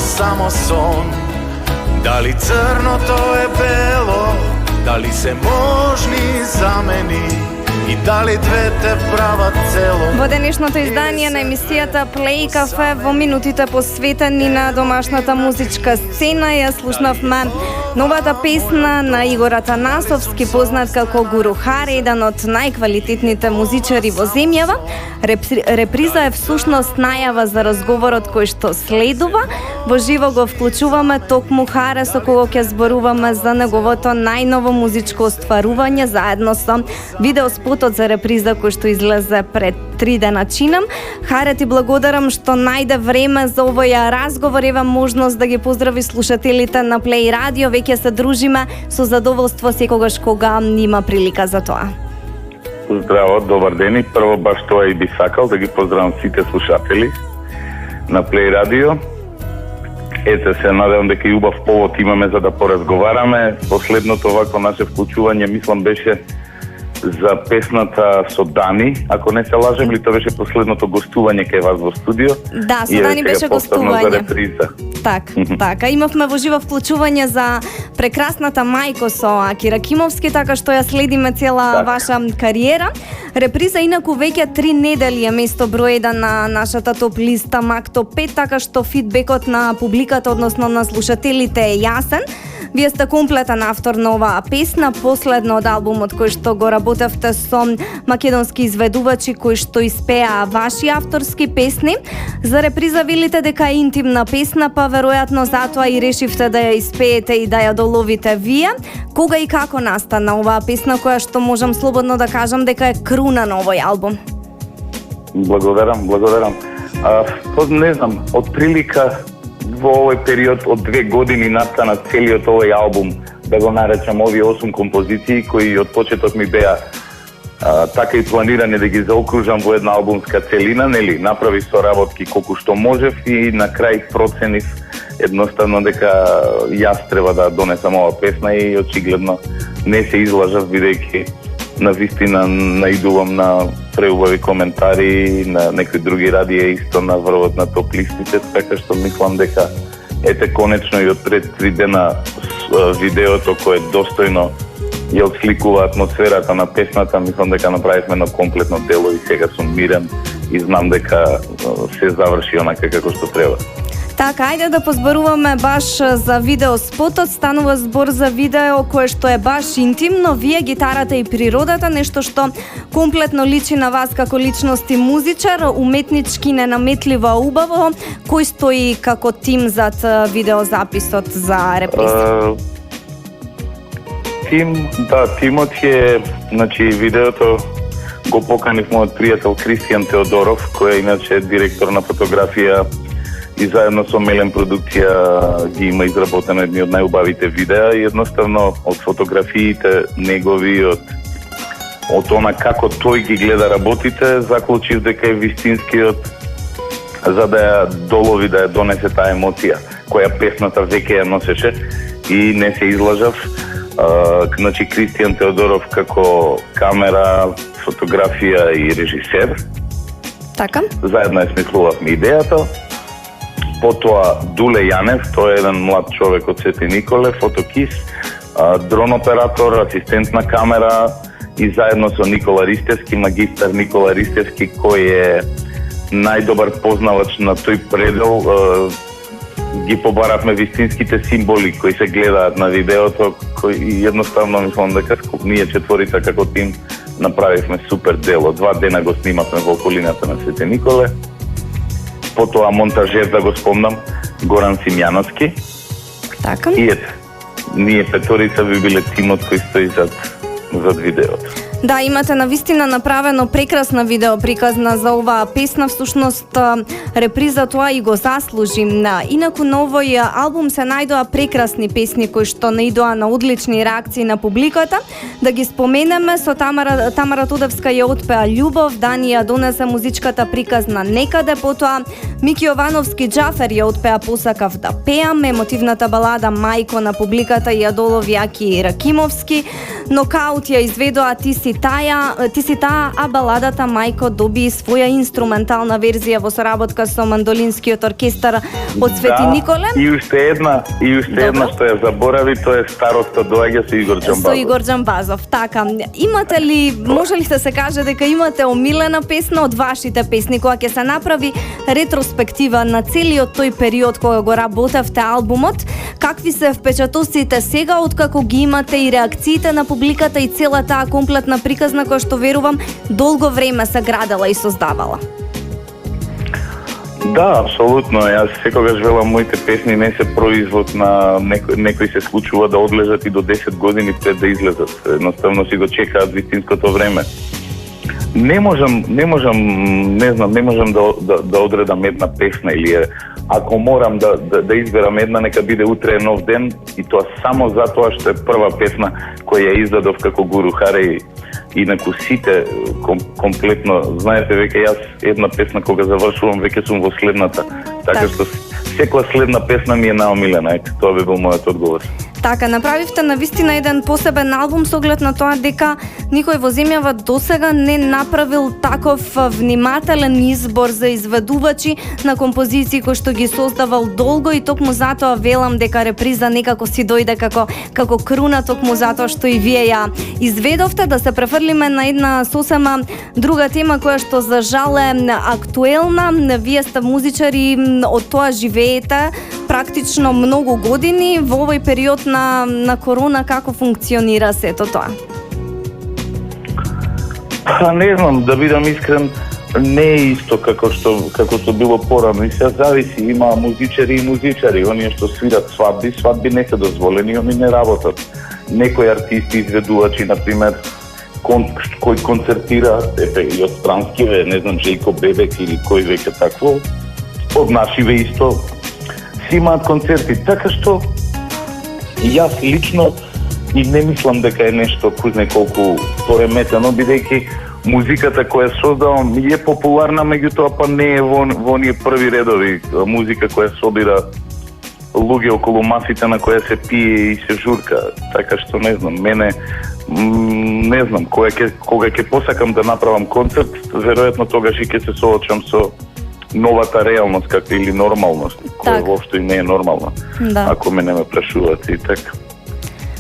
samo son. Da li crno to je belo, da li se možni zameni и дали двете прават цело. Во денешното издание на емисијата Play Cafe во минутите посветени на домашната музичка сцена ја слушнавме новата песна на Игор Атанасовски, познат како Гуру Харе, еден од најквалитетните музичари во земјава. Реприза е всушност најава за разговорот кој што следува. Во живо го вклучуваме токму Харе, со кого ќе зборуваме за неговото најново музичко остварување заедно со видеоспотот за реприза кој што излезе пред 3 дена чинам. Харе, ти благодарам што најде време за овој разговор. Ева можност да ги поздрави слушателите на Play Radio. Веќе се дружиме со задоволство секогаш кога има прилика за тоа. Здраво, добар ден и прво баш тоа и би сакал да ги поздравам сите слушатели на Play Radio. Ете се, надевам дека и убав повод имаме за да поразговараме. Последното вакво наше вклучување, мислам, беше за песната со Дани, ако не се лажем, ли тоа беше последното гостување кај вас во студио? Да, со Дани беше гостување. Така, имавме во живо вклучување за прекрасната мајко со Аки Ракимовски, така што ја следиме цела ваша кариера. Реприза инаку веќе 3 недели е место број 1 на нашата топ листа Мак Топ 5, така што фидбекот на публиката, односно на слушателите е јасен. Вие сте комплетен автор на оваа песна, последно од албумот кој што го работевте со македонски изведувачи кои што испеа ваши авторски песни. За реприза велите дека е интимна песна, па веројатно затоа и решивте да ја испеете и да ја доловите вие. Кога и како настана оваа песна која што можам слободно да кажам дека е круна на овој албум? Благодарам. Не знам, од прилика во овој период од 2 години настана целиот овој албум, да го наречам овие 8 композиции кои од почеток ми беа така и планирани да ги заокружам во една албумска целина, нели, направи соработки колку што можев и на крај проценив едноставно дека јас треба да донесам оваа песна и очигледно не се излажав, бидејќи на вистина наидувам на преубави коментари, на некои други радија исто на врвот на топ листите, така што мислам дека ете конечно и од пред 3 дена видеото кое достојно ја отсликува атмосферата на песната, мислам дека направивме едно комплетно дело и сега сум мирен и знам дека се заврши онака како што треба. Така, ајде да позборуваме баш за видеоспотот. Станува збор за видео кое што е баш интимно. Вие, гитарата и природата, нешто што комплетно личи на вас како личност и музичар, уметнички, ненаметливо, убаво. Кој стои како тим зад видеозаписот за реприза? Тимот е, значи видеото го поканив мојот пријател Кристијан Теодоров, кој е иначе директор на фотографија и заедно со Мелен продукција ги има изработено едни од најубавите видеа и едноставно од фотографиите негови, од она како тој ги гледа работите, заклучив дека е вистинскиот за да ја долови, да ја донесе таа емоција која песната веќе ја носеше и не се излажав. Значи Кристијан Теодоров како камера, фотографија и режисер. Така. Заедно ја смислувавме идејата. Потоа Дуле Јанев, тој е еден млад човек од Свети Николе, фотокис, дрон оператор, асистент на камера и заедно со Никола Ристевски, магистар Никола Ристевски, кој е најдобар познавач на тој предел. Ги побаравме вистинските символи кои се гледаат на видеото, кои едноставно мислам дека ние четворица како тим направивме супер дело. 2 дена го снимавме во околината на Свети Николе. Потоа монтажер, да го спомнам, Горан Симјановски. Така. И ете, ние петорица би биле тимот кој стои зад видеото. Да, имате навистина направено прекрасна видеоприказна за оваа песна, всушност реприза тоа и го заслужи. Инаку на овој албум се најдоа прекрасни песни кои што наидоа на одлични реакции на публиката. Да ги споменеме, со Тамара Тодевска ја отпеа Љубов, Дани ја донесе музичката приказна Некаде, потоа Мики Јовановски Џафер ја отпеа Посакав да пеам, емотивната балада Мајко на публиката ја долови Аки Ракимовски, Нокаут ја изведоа Ти си си таа, а баладата Мајко доби своја инструментална верзија во соработка со мандолинскиот оркестар од Свети Николе. И уште една што ја заборави, тоа е Староста доаѓа со Игор Џамбазов. Со Игор Џамбазов, така. Имате ли, може ли да се каже дека имате омилена песна од вашите песни, кога ќе се направи ретроспектива на целиот тој период кога го работевте албумот, какви се впечатоците сега откако ги имате и реакциите на публиката и цела таа комплетна приказна која што верувам долго време се градела и создавала? Да, апсолутно. Јас секогаш велам моите песни не се производ на некои се случува да одлежат и до 10 години пред да излезат. Едноставно си го чекаат вистинското време. Не можам да одредам една песна или ако морам да изберам една, нека биде Утре е нов ден, и тоа само затоа што е прва песна која ја издадов како Гуру Харе. Инаку сите комплетно, знаете, веќе јас една песна кога завршувам, веќе сум во следната. Така што секоја следна песна ми е наомилена. Тоа би бил мојот одговор. Така, направивте навистина еден посебен албум со оглед на тоа дека никој во земјава досега не направил таков внимателен избор за изведувачи на композиции кои што ги создавал долго, и токму затоа велам дека реприза некако си дојде како круна, токму затоа што и вие ја изведовте. Да се префрлиме на една сосема друга тема која што за жал е актуелна. Вие сте музичари, од тоа живеете практично многу години. Во овој период на корона како функционира сето тоа? Не знам, да бидам искрен, не е исто како што било порано. И се зависи, има музичари и музичари. Оние што свират свадби не се дозволени, они не работат. Некои артисти, изведувачи, например, кој концертира, и од странскиве, не знам, Джејко Бебек или кој веќе такво, од нашиве исто, си имаат концерти. Така што јас лично и не мислам дека е нешто кој знае колку пореметено, бидејќи музиката која создавам е популарна, меѓутоа па не е во оние први редови. Музика која собира луѓе околу масите на која се пие и се журка. Така што не знам, не знам, кога ќе посакам да направам концерт, веројатно тогаш и ќе се соочам со новата реалност, както или нормалност, која воопшто и не е нормална, ако ме не ме прашуват и така.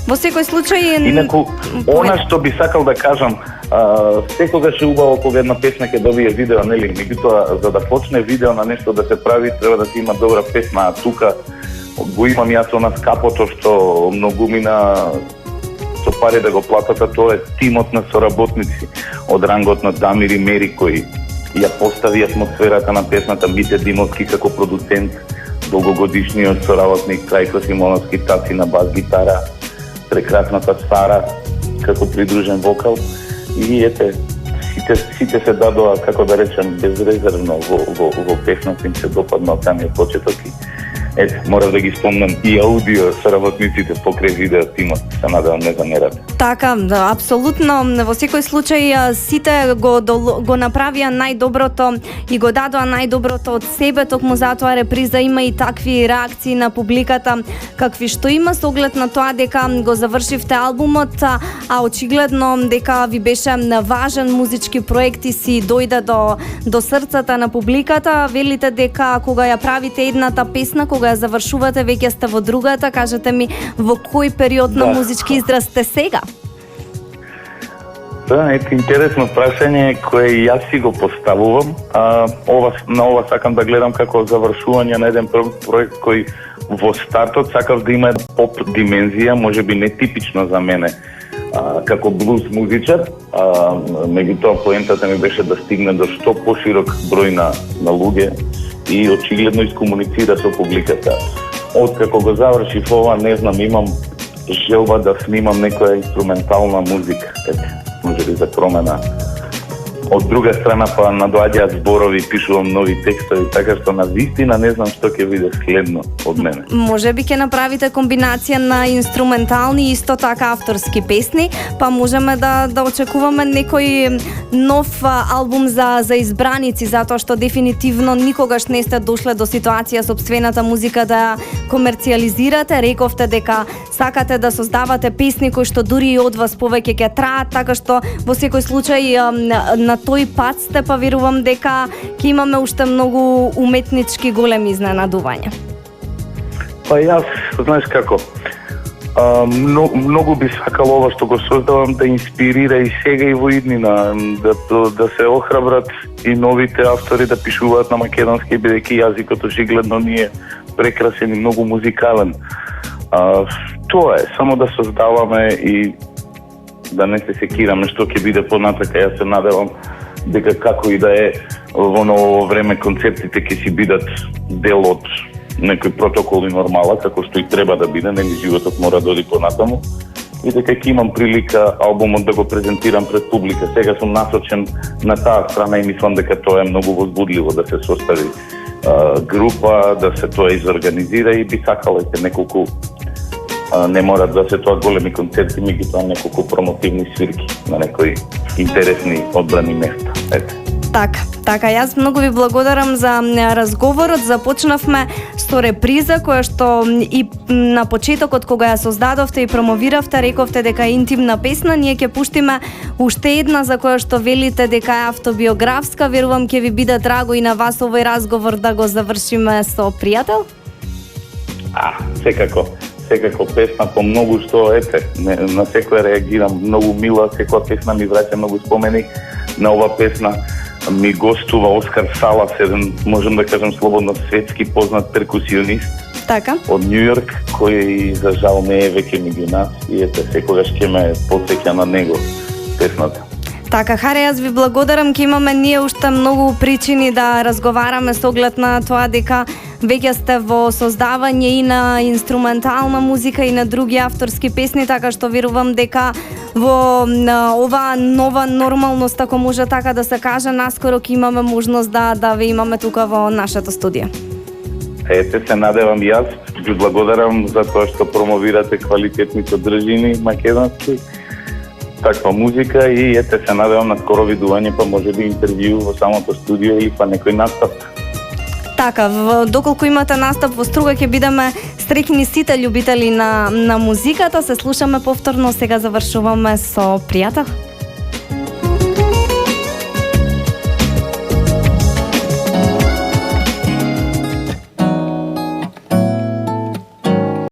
Во секој случај... Инаку, она што би сакал да кажам, секогаш е убаво кога една песна ќе добие видео, нели? Меѓутоа, за да почне видео на нешто да се прави, треба да си има добра песна, а тука го имам јас она скапото што многумина со пари да го платат, а тоа е тимот на соработници од рангот на Дамир и Мери кои ја постави атмосферата на песната, Мите Димовски како продуцент, долгогодишниот соработник Трајко Симоновски Таци на бас гитара, прекрасната Сара како придружен вокал, и сите се дадоа, како да речем, безрезервно во песната, им се допадна од самиот почеток. Морав да ги спомнам и аудио соработниците покрај видео тимот, се надевам не замерат. Така, да, апсолутно. Во секој случај сите го направија најдоброто и го дадоа најдоброто од себе, токму затоа реприза има и такви реакции на публиката какви што има, со оглед на тоа дека го завршивте албумот, а очигледно дека ви беше важен музички проект и си дојде до срцата на публиката. Велите дека кога ја правите едната песна, кога ја завршувате, веќе сте во другата. Кажете ми, во кој период на музички израз сте сега? Да, интересно прашање кое јас си го поставувам. На ова сакам да гледам како завршување на еден проект кој во стартот сакав да има поп димензија, можеби нетипично за мене како блуз музичар, меѓутоа поентата ми беше да стигне до што поширок број на луѓе и очигледно искомуницира со публиката. Откако го завршив ова, не знам, имам желба да снимам некоја инструментална музика. Може би за промена од друга страна па надоаѓаат зборови, пишувам нови текстови, така што на вистина не знам што ќе биде следно од мене. Може би ќе направите комбинација на инструментални и исто така авторски песни, па можеме да очекуваме некој нов албум за избраници, затоа што дефинитивно никогаш не сте дошле до ситуација сопствената музика да ја комерцијализирате. Рековте дека сакате да создавате песни кои што дури и од вас повеќе ќе траат, така што во секој случај на тој пат сте, па верувам дека ќе имаме уште многу уметнички големи изненадувања. Па јас, знаеш како, многу би сакал ова што го создавам да инспирира и сега и во иднина, да се охрабрат и новите автори да пишуваат на македонски, бидејќи јазикот очигледно ни е прекрасен и многу музикален. Тоа е, само да создаваме и да не се секираме што ќе биде понатака. Јас се надевам дека како и да е во ново време концептите ќе си бидат дел од некој протокол и нормала, како што и треба да биде, нели животот мора да оди понатаму. И дека ќе имам прилика албумот да го презентирам пред публика. Сега сум насочен на таа страна и мислам дека тоа е многу возбудливо да се состави група, да се тоа изорганизира и би сакала и неколку не морат да се тоа големи концерти, меѓутоа неколку промотивни свирки на некои интересни одбрани места. Ете. Така, јас многу ви благодарам за разговорот. Започнавме со реприза која што и на почетокот кога ја создадовте и промовиравте, рековте дека е интимна песна. Ние ќе пуштиме уште една за која што велите дека е автобиографска. Верувам ќе ви биде драго и на вас овој разговор да го завршиме со пријател. Секако песна по многу што, ете, на секоја реагирам многу мила, секоја песна ми враќа многу спомени. На ова песна ми гостува Оскар Салас, еден, можем да кажем слободно, светски познат перкусионист од Њујорк, кој за жал не е веќе меѓу нас и ете, секогаш ќе ме потсеќа на него песната. Така, Харе, јас ви благодарам, ќе имаме ние уште многу причини да разговараме со оглед на тоа дека веќе сте во создавање и на инструментална музика и на други авторски песни, така што верувам дека во оваа нова нормалност, ако може така да се каже, наскоро ќе имаме можност да ве имаме тука во нашето студио. Ете, се надевам јас, ви благодарам за тоа што промовирате квалитетни содржини македонски, таква музика и ете се надевам на скоро видување, па може би интервју во самото студио или па некој настап. Така, доколку имате настап во Струга ќе бидеме среќни сите љубители на музиката. Се слушаме повторно, сега завршуваме со пријател.